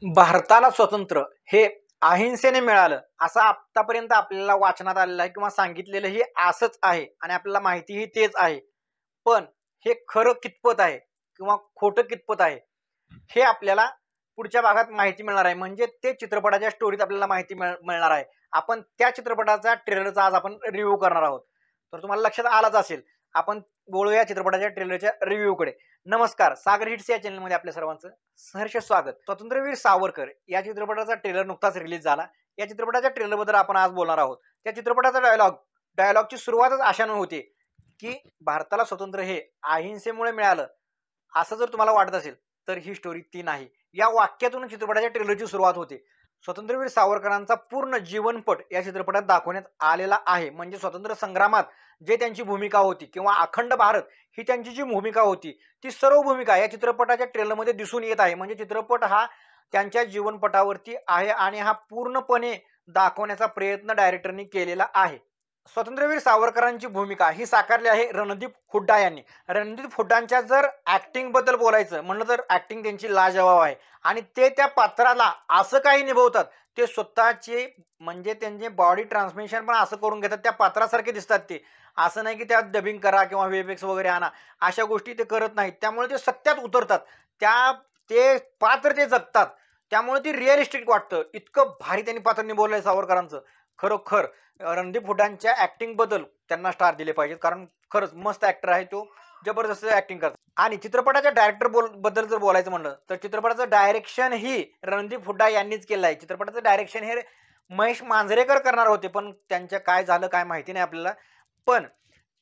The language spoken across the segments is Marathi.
भारताला स्वतंत्र हे अहिंसेने मिळालं असं आतापर्यंत आपल्याला वाचनात आलेलं आहे किंवा सांगितलेलं हे असंच आहे आणि आपल्याला माहितीही तेच आहे. पण हे खरं कितपत आहे किंवा खोटं कितपत आहे हे आपल्याला पुढच्या भागात माहिती मिळणार आहे. म्हणजे ते चित्रपटाच्या स्टोरीत आपल्याला माहिती मिळणार आहे. आपण त्या चित्रपटाचा ट्रेलरचा आज आपण रिव्ह्यू करणार आहोत. तर तुम्हाला लक्षात आलंच असेल, आपण बोलूया चित्रपटाच्या ट्रेलरच्या रिव्ह्यूकडे. नमस्कार, सागर हिट्स या चॅनलमध्ये आपल्या सर्वांचं सहर्ष स्वागत. स्वातंत्र्यवीर सावरकर या चित्रपटाचा ट्रेलर नुकताच रिलीज झाला. या चित्रपटाच्या ट्रेलरबद्दल आपण आज बोलणार आहोत. त्या चित्रपटाचा डायलॉगची सुरुवातच अशानं होते की भारताला स्वातंत्र्य हे अहिंसेमुळे मिळालं. असं जर तुम्हाला वाटत असेल तर ही स्टोरी ती नाही. या वाक्यातून चित्रपटाच्या ट्रेलरची सुरुवात होते. स्वातंत्र्यवीर सावरकरांचा पूर्ण जीवनपट या चित्रपटात दाखवण्यात आलेला आहे. म्हणजे स्वातंत्र्य संग्रामात जे त्यांची भूमिका होती किंवा अखंड भारत ही त्यांची जी भूमिका होती ती सर्व भूमिका या चित्रपटाच्या ट्रेलरमध्ये दिसून येत आहे. म्हणजे चित्रपट हा त्यांच्या जीवनपटावरती आहे आणि हा पूर्णपणे दाखवण्याचा प्रयत्न डायरेक्टरनी केलेला आहे. स्वातंत्र्यवीर सावरकरांची भूमिका ही साकारली आहे रणदीप हुड्डा यांनी. रणदीप हुड्डांच्या जर ऍक्टिंग बद्दल बोलायचं म्हणलं तर ऍक्टिंग त्यांची लाजवाब आहे आणि ते त्या पात्राला असं काही निभवतात, ते स्वतःचे म्हणजे त्यांचे बॉडी ट्रान्समिशन पण असं करून घेतात, त्या पात्रासारखे दिसतात ते. असं नाही की त्यात डबिंग करा किंवा व्हीएफएक्स वगैरे आणा, अशा गोष्टी ते करत नाहीत. त्यामुळे ते सत्यात उतरतात, ते पात्र ते जगतात. त्यामुळे ते रिअलिस्टिक वाटतं. इतकं भारी त्यांनी पात्र निभवलंय सावरकरांचं. खरोखर रणदीप हुड्डांच्या ऍक्टिंग बद्दल त्यांना स्टार दिले पाहिजेत, कारण खरंच मस्त ऍक्टर आहे तो, जबरदस्त ऍक्टिंग करतो. आणि चित्रपटाच्या डायरेक्टर बद्दल जर बोलायचं म्हणलं तर चित्रपटाचं डायरेक्शन ही रणदीप हुड्डा यांनीच केलं आहे. चित्रपटाचं डायरेक्शन हे महेश मांजरेकर करणार होते, पण त्यांच्या काय झालं काय माहिती नाही आपल्याला. पण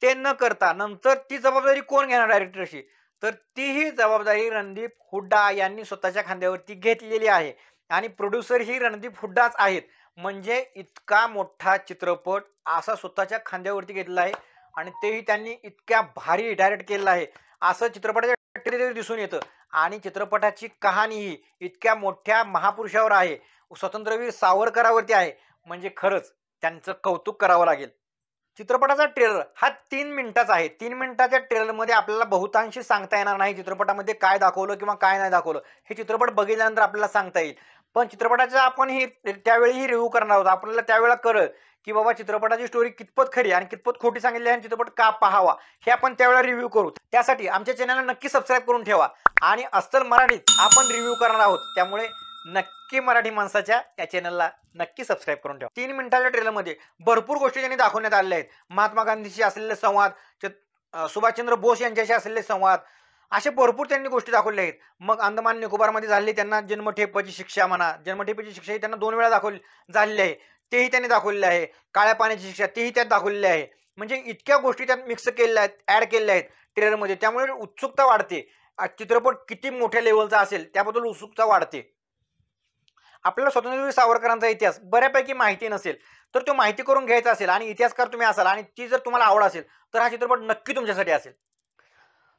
ते न करता नंतर ती जबाबदारी कोण घेणार डायरेक्टरशी, तर तीही जबाबदारी रणदीप हुड्डा यांनी स्वतःच्या खांद्यावरती घेतलेली आहे आणि प्रोड्युसर ही रणदीप हुड्डाच आहेत. म्हणजे इतका मोठा चित्रपट असा स्वतःच्या खांद्यावरती घेतला आहे आणि तेही त्यांनी इतक्या भारी डायरेक्ट केलेला आहे असं चित्रपटाच्या ट्रेलर दिसून येतं. आणि चित्रपटाची कहाणी ही इतक्या मोठ्या महापुरुषावर आहे, स्वातंत्र्यवीर सावरकरावरती आहे. म्हणजे खरंच त्यांचं कौतुक करावं लागेल. चित्रपटाचा ट्रेलर हा 3 मिनिटाचा आहे. 3 मिनिटाच्या ट्रेलरमध्ये आपल्याला बहुतांशी सांगता येणार नाही चित्रपटामध्ये काय दाखवलं किंवा काय नाही दाखवलं. हे चित्रपट बघितल्यानंतर आपल्याला सांगता येईल. पण चित्रपटाचा आपण ही त्यावेळीही रिव्ह्यू करणार आहोत. आपल्याला त्यावेळेला कळेल की बाबा चित्रपटाची स्टोरी कितपत खरी आणि कितपत खोटी सांगितली आणि चित्रपट का पाहावा हे आपण त्यावेळेला रिव्ह्यू करू. त्यासाठी आमच्या चॅनलला नक्की सबस्क्राईब करून ठेवा आणि अस्सल मराठीत आपण रिव्ह्यू करणार आहोत. त्यामुळे नक्की मराठी माणसाच्या या चॅनलला नक्की सबस्क्राईब करून ठेवा. 3 मिनिटाच्या ट्रेलरमध्ये भरपूर गोष्टी त्यांनी दाखवण्यात आलेल्या आहेत. महात्मा गांधीशी असलेले संवाद, सुभाषचंद्र बोस यांच्याशी असलेले संवाद, असे भरपूर त्यांनी गोष्टी दाखवल्या आहेत. मग अंदमान निकोबारमध्ये झालेली त्यांना जन्मठेपेची शिक्षा म्हणा, जन्मठेपेची शिक्षा ही त्यांना 2 वेळा झालेली आहे, तेही त्यांनी दाखवलेले आहे. काळ्या पाण्याची शिक्षा तेही त्यात दाखवलेली आहे. म्हणजे इतक्या गोष्टी त्यात मिक्स केलेल्या आहेत, ऍड केलेल्या आहेत ट्रेलरमध्ये. त्यामुळे उत्सुकता वाढते. चित्रपट किती मोठ्या लेवलचा असेल त्याबद्दल उत्सुकता वाढते. आपल्याला स्वातंत्र्यवीर सावरकरांचा इतिहास बऱ्यापैकी माहिती नसेल तर तो माहिती करून घ्यायचा असेल आणि इतिहासकार तुम्ही असाल आणि ती जर तुम्हाला आवड असेल तर हा चित्रपट नक्की तुमच्यासाठी असेल.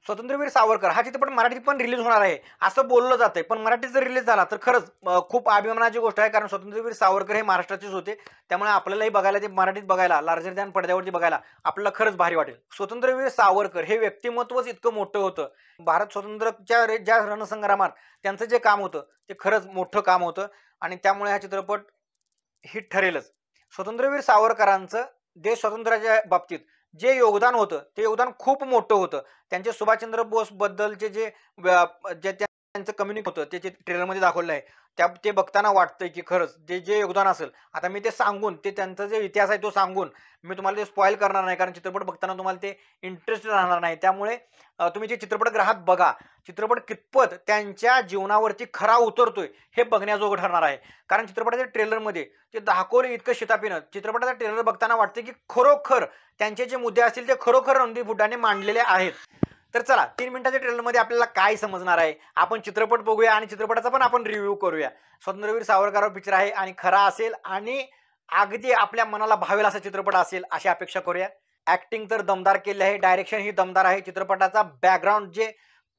स्वातंत्र्यवीर सावरकर हा चित्रपट मराठीत पण रिलीज होणार आहे असं बोललं जातंय. पण मराठीत जर रिलीज झाला तर खरंच खूप अभिमानाची गोष्ट आहे, कारण स्वातंत्र्यवीर सावरकर हे महाराष्ट्राचेच होते. त्यामुळे आपल्यालाही बघायला, ते मराठीत बघायला, लार्जर दॅन पडद्यावरती बघायला आपल्याला खरंच भारी वाटेल. स्वातंत्र्यवीर सावरकर हे व्यक्तिमत्वच इतकं मोठं होतं. भारत स्वातंत्र्याच्या ज्या रणसंग्रामात त्यांचं जे काम होतं ते खरंच मोठं काम होतं आणि त्यामुळे हा चित्रपट हिट ठरेलच. स्वातंत्र्यवीर सावरकरांचं देश स्वातंत्र्याच्या बाबतीत जे योगदान होतं ते योगदान खूप मोठं होतं. त्यांचे सुभाषचंद्र बोस बद्दलचे जे त्यांचं कम्युनिक होतं ते ट्रेलरमध्ये दाखवलं आहे. ते बघताना वाटतंय की खरंच जे जे योगदान असेल, आता मी ते सांगून, ते त्यांचा जे इतिहास आहे तो सांगून मी तुम्हाला ते स्पॉईल करणार नाही, कारण चित्रपट बघताना तुम्हाला ते इंटरेस्ट राहणार नाही. त्यामुळे तुम्ही जे चित्रपटगृहात बघा, चित्रपट कितपत त्यांच्या जीवनावरती खरा उतरतोय हे बघण्याजोगं ठरणार आहे. कारण चित्रपटाच्या ट्रेलरमध्ये ते दाखवले इतकं शिताफीनं, चित्रपटाचा ट्रेलर बघताना वाटतं की खरोखर त्यांचे जे मुद्दे असतील ते खरोखर रणदीप हुड्डाने मांडलेले आहेत. तर चला, 3 मिनिटाच्या ट्रेलरमध्ये आपल्याला काय समजणार आहे, आपण चित्रपट बघूया आणि चित्रपटाचा पण आपण रिव्ह्यू करूया. स्वातंत्र्यवीर सावरकरांवर पिक्चर आहे आणि खरा असेल आणि अगदी आपल्या मनाला भावेल असा चित्रपट असेल अशी अपेक्षा करूया. ऍक्टिंग तर दमदार केली आहे, डायरेक्शन ही दमदार आहे, चित्रपटाचा बॅकग्राऊंड जे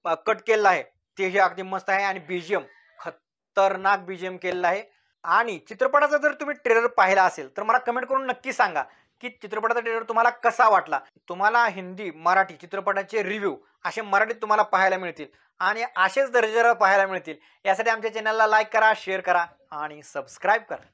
कट केलेला आहे तेही अगदी मस्त आहे आणि बीजीएम खतरनाक बीजीएम केलेला आहे. आणि चित्रपटाचा जर तुम्ही ट्रेलर पाहिला असेल तर मला कमेंट करून नक्की सांगा की चित्रपटाचा ट्रेलर तुम्हाला कसा वाटला. तुम्हाला हिंदी, मराठी चित्रपटाचे रिव्ह्यू असे मराठीत तुम्हाला पाहायला मिळतील आणि असेच दर्जेदार पाहायला मिळतील. यासाठी आमच्या चॅनलला लाईक करा, शेअर करा आणि सबस्क्राईब करा.